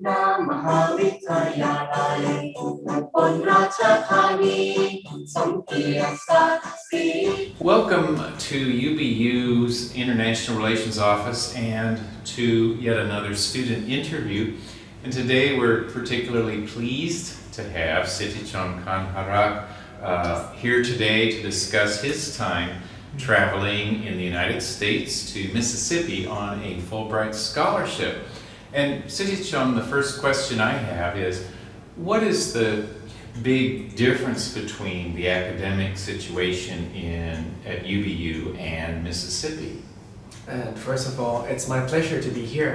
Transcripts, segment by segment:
ณมหาวิทยาลัยอุบลราชธานีสมเกียรติศักดิ์ศรี Welcome to UBU's International Relations Office and to yet another student interview. And today we're particularly pleased to have Sittichon Kanharek here today to discuss his time traveling in the United States to Mississippi on a Fullbright scholarship. And Sittichon, the first question I have is, what is the big difference between the academic situation at UBU and Mississippi? And first of all, it's my pleasure to be here.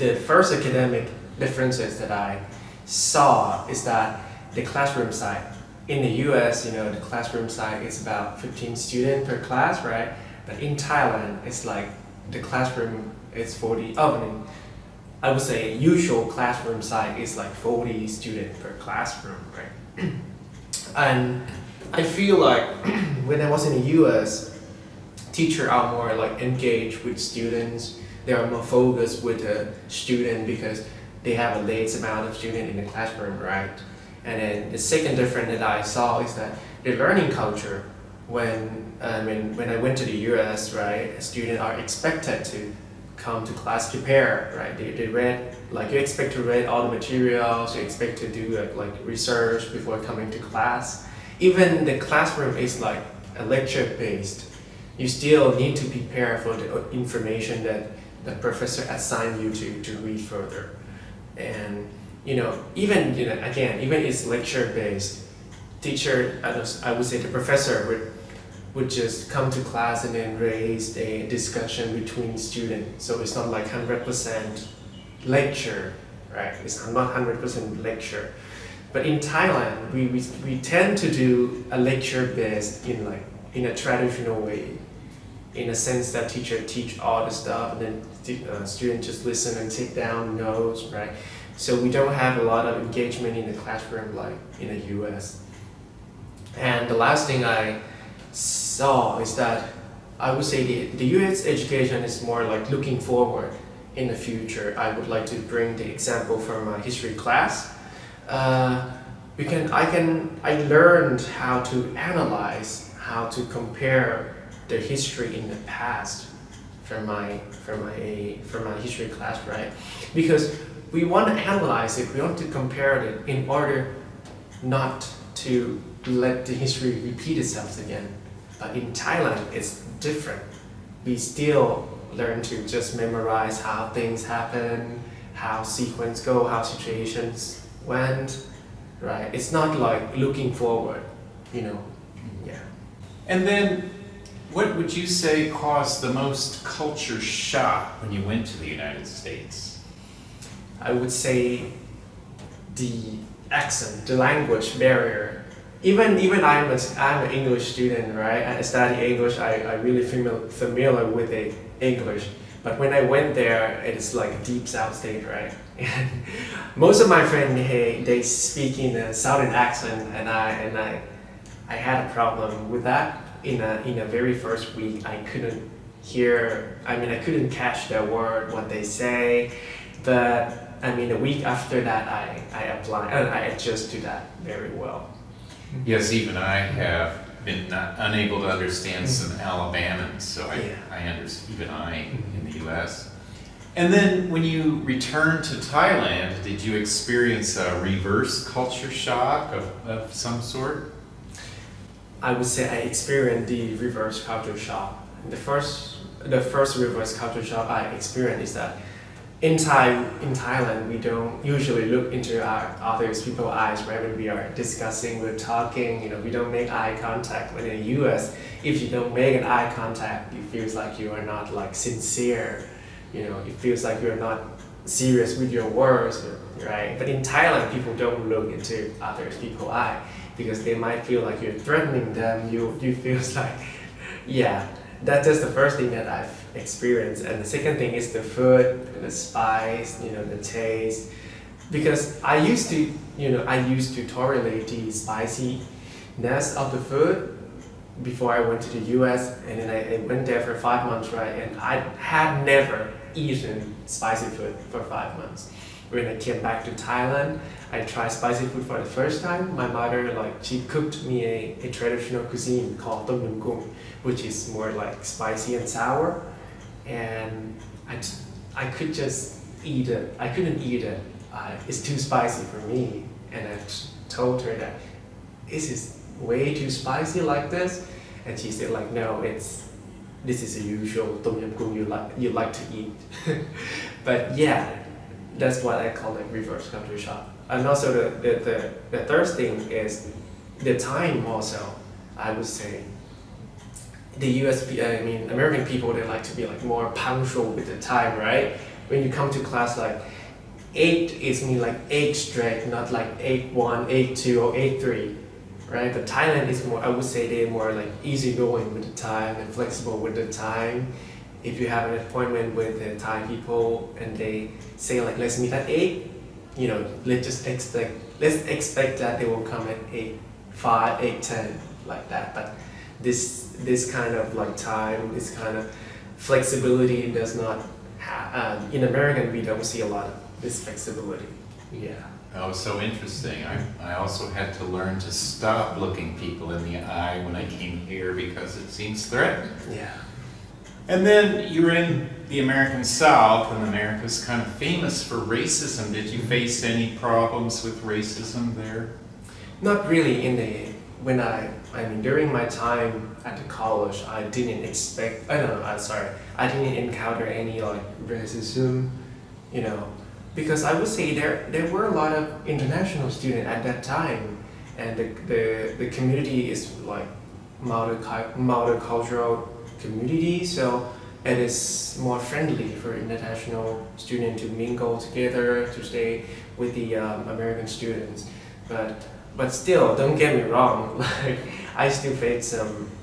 The first academic differences that I saw is that the classroom size. In the US, the classroom size is about 15 students per class, right? But in Thailand, it's like the classroom is 40. I would say usual classroom size is like 40 students per classroom, right? And I feel like when I was in the US, teachers are more like engaged with students. They are more focused with the student because they have a less amount of students in the classroom, right? And then the second difference that I saw is that the learning culture, when I went to the US, right, students are expected to come to class prepared, right? They read, like you expect to read all the materials, you expect to do like research before coming to class. Even the classroom is like a lecture based. You still need to prepare for the information that the professor assigned you to read further. And even it's lecture based, teacher, I would say the professor would just come to class and then raise a discussion between students. So it's not like 100% lecture, right? It's not 100% lecture. But in Thailand, we tend to do a lecture based in a traditional way, in a sense that teacher teach all the stuff and then students just listen and take down notes, right? So we don't have a lot of engagement in the classroom like in the US. And the last thing I saw is that I would say the US education is more like looking forward in the future. I would like to bring the example from my history class. I learned how to analyze, how to compare the history in the past from my history class, right? Because we want to analyze it, we want to compare it in order not to let the history repeat itself again. But in Thailand, it's different. We still learn to just memorize how things happen, how sequence go, how situations went, right? It's not like looking forward, yeah. And then, what would you say caused the most culture shock when you went to the United States? I would say the accent, the language barrier. Even I'm an English student, right? I study English. I really familiar with the English. But when I went there, it's like a deep South state, right? And most of my friends, they speak in a Southern accent, and I had a problem with that. In a very first week, I couldn't catch their word, what they say. But a week after that, I applied and I adjust to that very well. Yes, even I have been unable to understand some Alabamans, so I understand, even I in the U.S. And then when you returned to Thailand, did you experience a reverse culture shock of some sort? I would say I experienced the reverse culture shock. The first reverse culture shock I experienced is that in Thailand, we don't usually look into other people's eyes, right? When we are discussing, we're talking, we don't make eye contact. When in the US, if you don't make an eye contact, it feels like you are not like sincere. It feels like you're not serious with your words, right? But in Thailand, people don't look into other people's eyes because they might feel like you're threatening them. You feel like, yeah. That's just the first thing that I've experienced. And the second thing is the food, the spice, the taste. Because I used to tolerate the spiciness of the food before I went to the US. And then I went there for 5 months, right? And I had never eaten spicy food for 5 months. When I came back to Thailand, I tried spicy food for the first time. My mother, she cooked me a traditional cuisine called tom yum goong, which is more like spicy and sour. And I could just eat it. I couldn't eat it. It's too spicy for me. And I told her that this is way too spicy like this. And she said no, this is the usual tom yum goong you like to eat. But yeah, that's what I call reverse culture shock. And also the third thing is the time also. I would say the American people, they like to be more punctual with the time, right? When you come to class, 8 is mean 8 straight, not 8-1, 8-2 or 8-3, right? But Thailand is more, I would say they're more easygoing with the time and flexible with the time. If you have an appointment with the Thai people and they say let's meet at 8, let's expect that they will come at 8:05, 8:10, like that. But this kind of time, this kind of flexibility does not have, in American we don't see a lot of this flexibility. Yeah. Oh, so interesting. I also had to learn to stop looking people in the eye when I came here because it seems threatening. Yeah. And then you're in the American South, and America's kind of famous for racism. Did you face any problems with racism there? Not really during my time at the college, I didn't encounter any racism, because I would say there were a lot of international students at that time, and the community is multicultural community, so it is more friendly for international students to mingle together, to stay with the American students. But still, don't get me wrong, I still face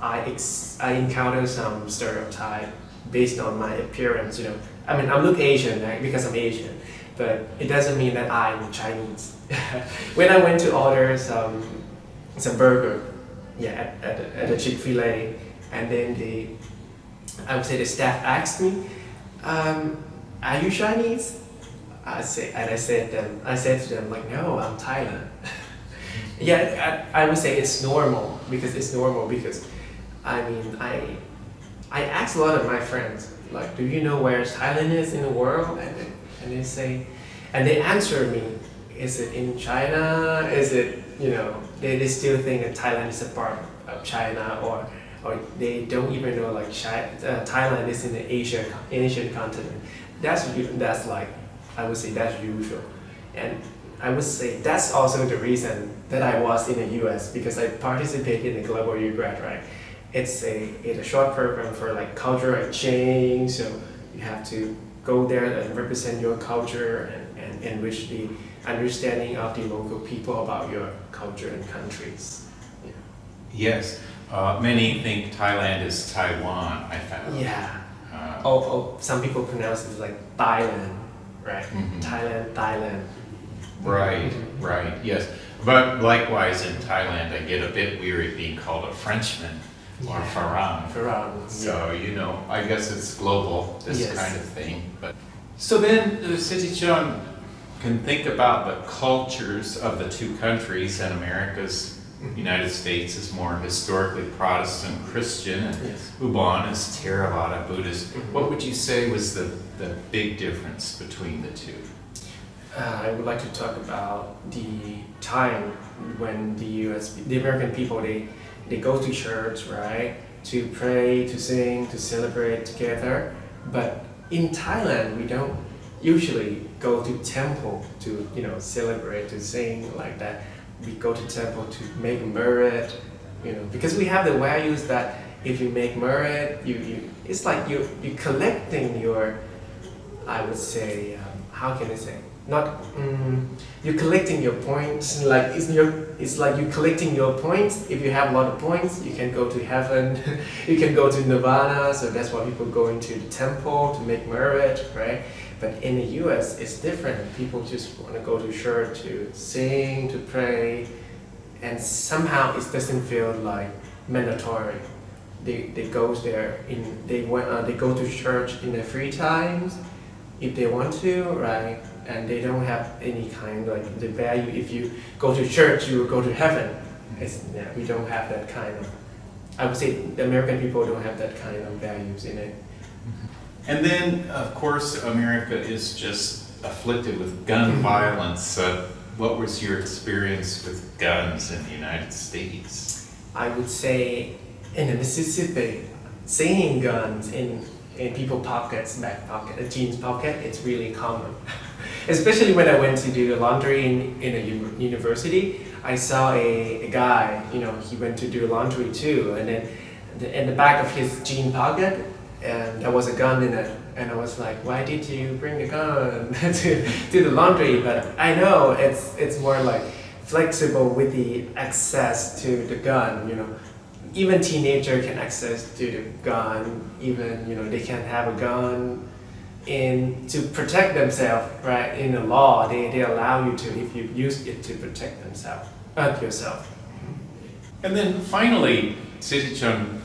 I encounter some stereotype based on my appearance. I look Asian, right, because I'm Asian, but it doesn't mean that I'm Chinese. When I went to order some burger, at a Chick-fil-A, and then I would say the staff asked me, "Are you Chinese?" I said to them no, I'm Thailand. Yeah, I would say it's normal because I asked a lot of my friends do you know where Thailand is in the world, and they answer me, is it in China? Is it they still think that Thailand is a part of China, or they don't even know Thailand is in the Asian continent. That's I would say that's usual, and I would say that's also the reason that I was in the U.S. because I participated in the Global U Grad, right? It's a short program for cultural exchange, so you have to go there and represent your culture and enrich the understanding of the local people about your culture and countries. Yeah. Yes. Many think Thailand is Taiwan, I found. Yeah. Some people pronounce it Thailand, right? Mm-hmm. Thailand. Right, yes. But likewise in Thailand, I get a bit weary being called a Frenchman or Farang. So, I guess it's global, this kind of thing. But so then Sittichon can think about the cultures of the two countries, and America's United States is more historically Protestant Christian, and Ubon is Theravada Buddhist. What would you say was the big difference between the two? I would like to talk about the time when the American people, they go to church, right, to pray, to sing, to celebrate together. But in Thailand, we don't usually go to temple to celebrate, to sing like that. We go to temple to make merit, because we have the values that if you make merit, it's you're collecting your, I would say, how can I say? You're collecting your points. It's like you're collecting your points. If you have a lot of points, you can go to heaven. You can go to nirvana. So that's why people go into the temple to make merit, right? But in the U.S., it's different. People just want to go to church to sing, to pray, and somehow it doesn't feel mandatory. They go there they go to church in their free times. if they want to, right? And they don't have any kind of like the value. If you go to church, you will go to heaven. We don't have that kind of. I would say the American people don't have that kind of values in it. And then, of course, America is just afflicted with gun violence. What was your experience with guns in the United States? I would say in the Mississippi, seeing guns in people's pockets, back pocket, a jeans pocket, it's really common. Especially when I went to do the laundry in a university, I saw a guy, he went to do laundry too, and then in the back of his jean pocket, and there was a gun in it, and I was like, why did you bring a gun to do the laundry? But I know it's more like flexible with the access to the gun, Even teenager can access to the gun, even, they can have a gun to protect themselves, right? In the law, they allow you to, if you use it to protect yourself. And then finally, Sittichon,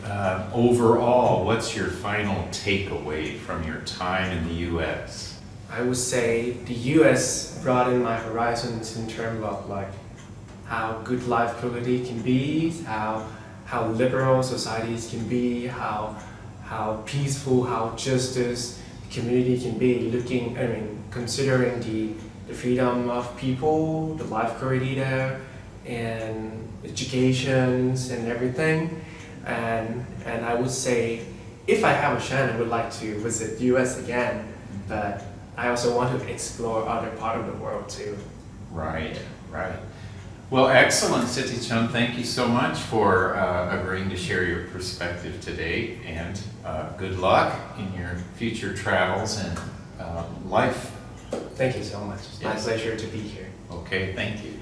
overall, what's your final takeaway from your time in the U.S.? I would say the U.S. broadened my horizons in terms of like how good life quality can be, how liberal societies can be, how peaceful, how justice community can be. Considering the freedom of people, the life quality there, and educations and everything. And I would say, if I have a chance, I would like to visit US again, but I also want to explore other part of the world too. Right. Well, excellent, Sittichon. Thank you so much for agreeing to share your perspective today, and good luck in your future travels and life. Thank you so much. It's my pleasure to be here. Okay, thank you.